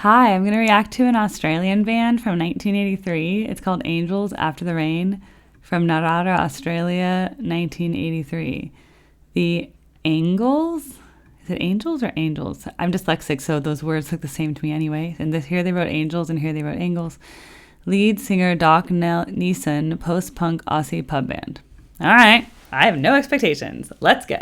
Hi, I'm going to react to an Australian band from 1983. It's called Angels After the Rain from Narara, Australia, 1983. The Angles? Is it Angels or Angels? I'm dyslexic, so those words look the same to me anyway. And here they wrote Angels and here they wrote Angles. Lead singer Doc Neeson, post-punk Aussie pub band. All right, I have no expectations. Let's go.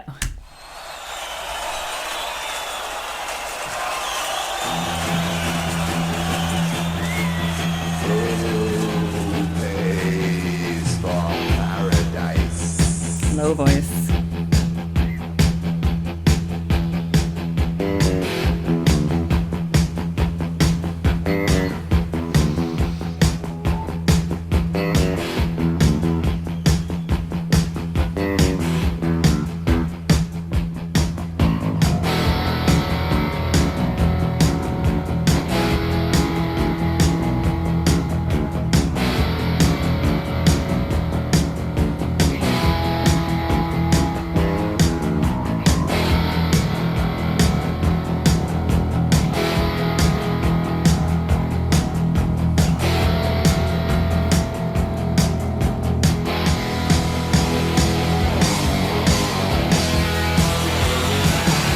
Low voice.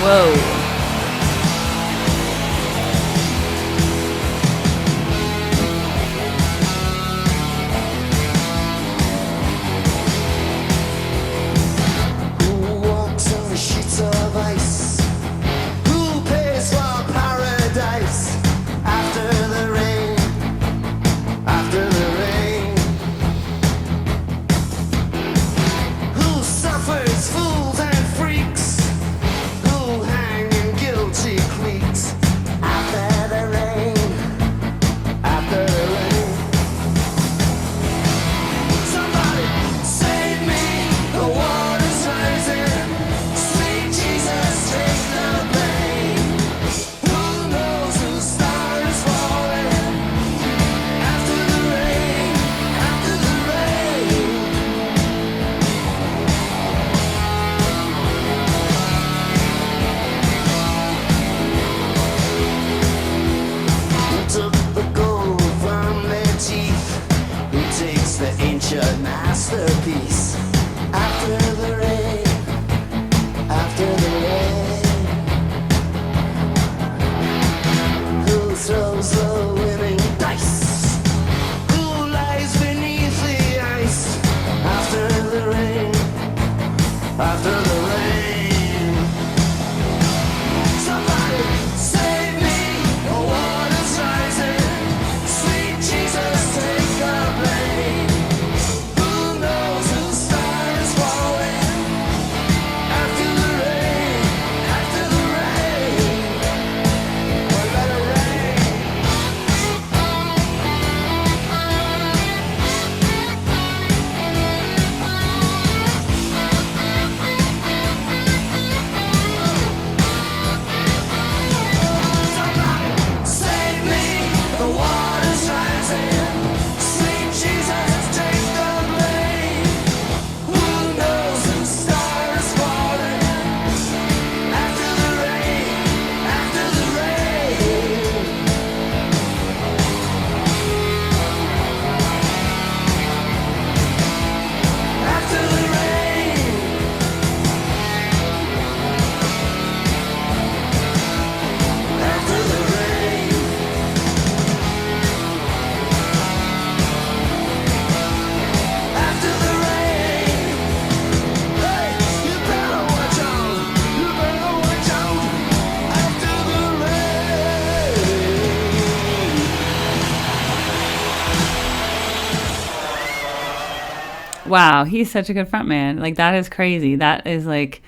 Whoa. Masterpiece. After the rain, after the rain, who throws the winning dice? Who lies beneath the ice? After the rain, after the rain, somebody save me! The water's rising. Sweet Jesus, take the blame. Wow, he's such a good frontman. Like, that is crazy. That is like,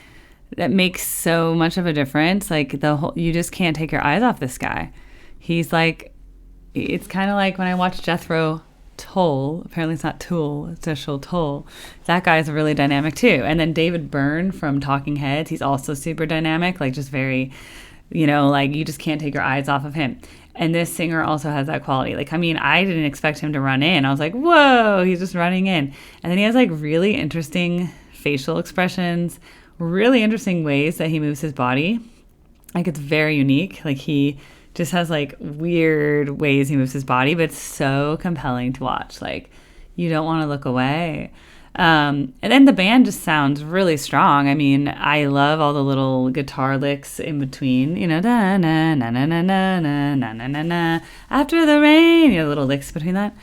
that makes so much of a difference. Like, you just can't take your eyes off this guy. He's like, it's kind of like when I watched Jethro Tull. Apparently it's not Tool, it's Jethro Tull. That guy's really dynamic too. And then David Byrne from Talking Heads, he's also super dynamic, like just very, like you just can't take your eyes off of him. And this singer also has that quality. Like, I mean, I didn't expect him to run in. I was like, whoa, he's just running in. And then he has like really interesting facial expressions, really interesting ways that he moves his body. Like, it's very unique. Like, he just has like weird ways he moves his body, but it's so compelling to watch. Like, you don't want to look away. And then the band just sounds really strong. I mean, I love all the little guitar licks in between, you know, da na na na na na na na na na na after the rain, you know, little licks between that.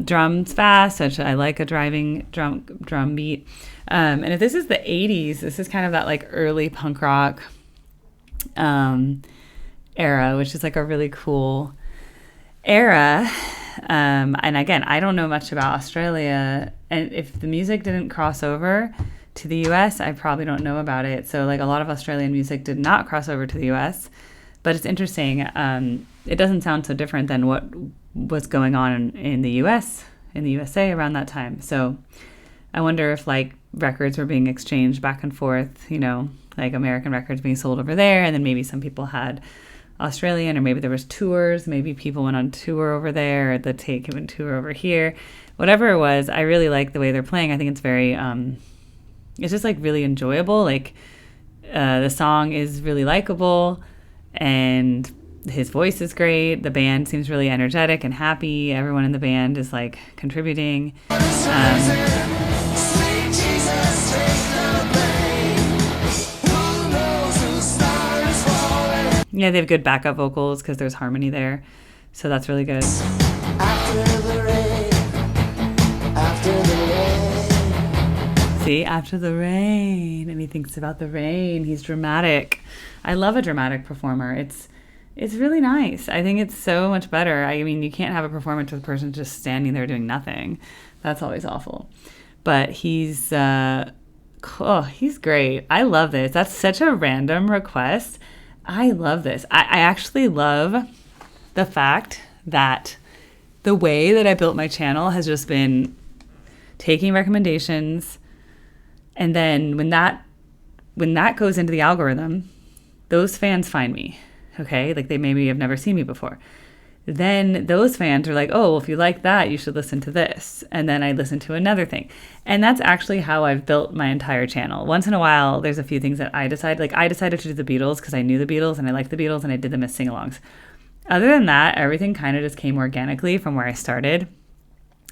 Drums fast, which I like a driving drum beat. And if this is the 80s, this is kind of that like early punk rock era, which is like a really cool era. And again, I don't know much about Australia, and if the music didn't cross over to the US, I probably don't know about it. So like a lot of Australian music did not cross over to the US, but it's interesting. It doesn't sound so different than what was going on in the US, in the USA around that time. So I wonder if like records were being exchanged back and forth, you know, like American records being sold over there, and then maybe some people had Australian, or maybe there was tours, maybe people went on tour over there, or the Take went tour over here. Whatever it was, I really like the way they're playing. I think it's very it's just like really enjoyable. Like the song is really likable, and his voice is great. The band seems really energetic and happy. Everyone in the band is like contributing. Yeah, they have good backup vocals because there's harmony there. So that's really good. After the rain, after the rain. See, after the rain. And he thinks about the rain. He's dramatic. I love a dramatic performer. It's really nice. I think it's so much better. I mean, you can't have a performance with a person just standing there doing nothing. That's always awful. But he's great. I love this. That's such a random request. I love this. I actually love the fact that the way that I built my channel has just been taking recommendations, and then when that goes into the algorithm, those fans find me, okay? Like they maybe have never seen me before. Then those fans are like, oh, well, if you like that, you should listen to this. And then I listen to another thing. And that's actually how I've built my entire channel. Once in a while, there's a few things that I decide. Like I decided to do the Beatles because I knew the Beatles and I liked the Beatles and I did them as sing-alongs. Other than that, everything kind of just came organically from where I started.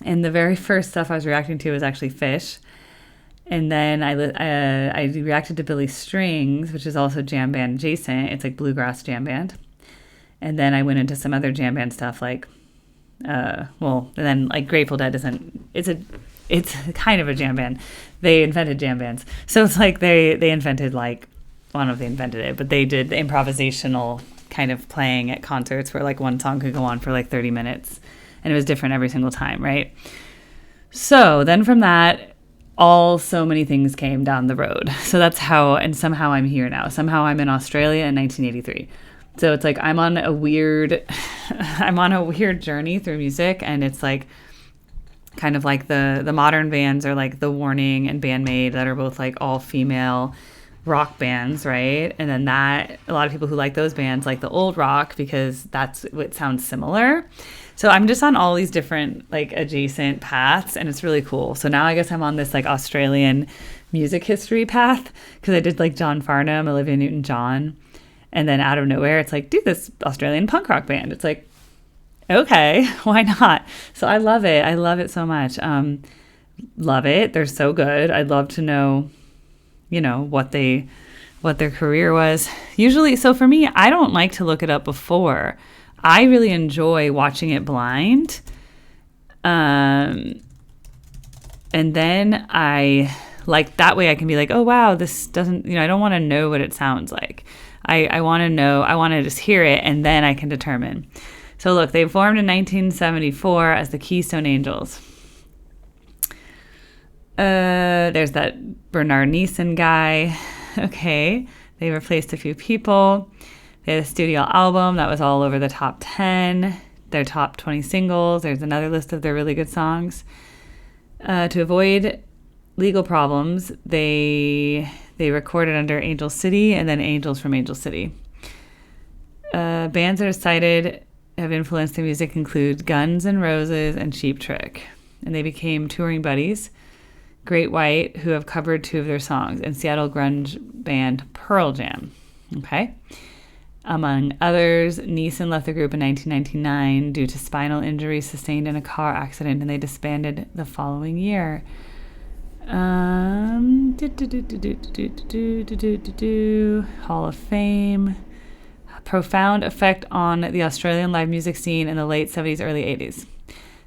And the very first stuff I was reacting to was actually Fish. And then I reacted to Billy Strings, which is also jam band adjacent. It's like bluegrass jam band. And then I went into some other jam band stuff like, and then like Grateful Dead it's kind of a jam band. They invented jam bands. So it's like they invented like, well, I don't know if they invented it, but they did the improvisational kind of playing at concerts where like one song could go on for like 30 minutes and it was different every single time, right? So then from that, so many things came down the road. So that's how, and somehow I'm here now. Somehow I'm in Australia in 1983. So it's like I'm on a weird journey through music, and it's like kind of like the modern bands are like The Warning and Bandmate that are both like all female rock bands, right? And then that a lot of people who like those bands like the old rock because that's what sounds similar. So I'm just on all these different like adjacent paths, and it's really cool. So now I guess I'm on this like Australian music history path because I did like John Farnham, Olivia Newton-John. And then out of nowhere, it's like, dude, this Australian punk rock band. It's like, okay, why not? So I love it. I love it so much. Love it. They're so good. I'd love to know, you know, what their career was. Usually, so for me, I don't like to look it up before. I really enjoy watching it blind. And then I like that way I can be like, oh, wow, this doesn't, you know, I don't want to know what it sounds like. I want to know, I want to just hear it, and then I can determine. So look, they formed in 1974 as the Keystone Angels. There's that Bernard Neeson guy. Okay, they replaced a few people. They had a studio album that was all over the top 10, their top 20 singles. There's another list of their really good songs. To avoid legal problems, they recorded under Angel City and then Angels from Angel City. Bands that are cited have influenced their music include Guns N' Roses and Cheap Trick. And they became touring buddies. Great White, who have covered two of their songs, and Seattle grunge band Pearl Jam. Okay. Among others, Neeson left the group in 1999 due to spinal injury sustained in a car accident, and they disbanded the following year. Hall of Fame. Profound effect on the Australian live music scene in the late 70s, early 80s.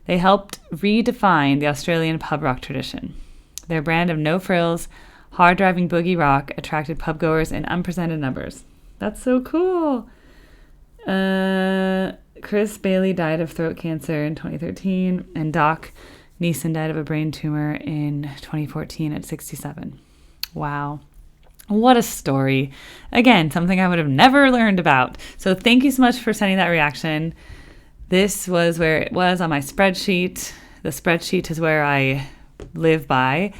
They helped redefine the Australian pub rock tradition. Their brand of no-frills, hard-driving boogie rock attracted pub-goers in unprecedented numbers. That's so cool. Chris Bailey died of throat cancer in 2013, and Doc Neeson died of a brain tumor in 2014 at 67. Wow. What a story. Again, something I would have never learned about. So thank you so much for sending that reaction. This was where it was on my spreadsheet. The spreadsheet is where I live by,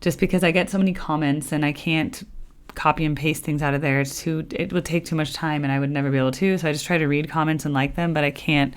just because I get so many comments and I can't copy and paste things out of there. It would take too much time and I would never be able to. So I just try to read comments and like them, but I just can't.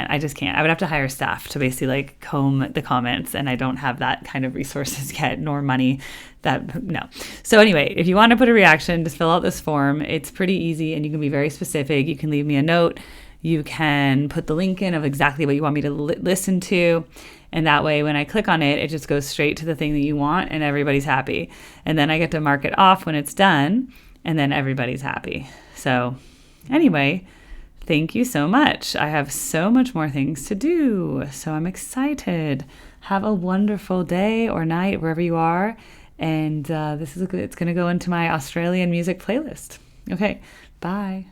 I would have to hire staff to basically like comb the comments, and I don't have that kind of resources yet, nor money. No. So anyway, if you want to put a reaction, just fill out this form. It's pretty easy and you can be very specific. You can leave me a note. You can put the link in of exactly what you want me to listen to. And that way, when I click on it, it just goes straight to the thing that you want and everybody's happy. And then I get to mark it off when it's done, and then everybody's happy. So anyway, thank you so much. I have so much more things to do. So I'm excited. Have a wonderful day or night wherever you are. And it's going to go into my Australian music playlist. Okay, bye.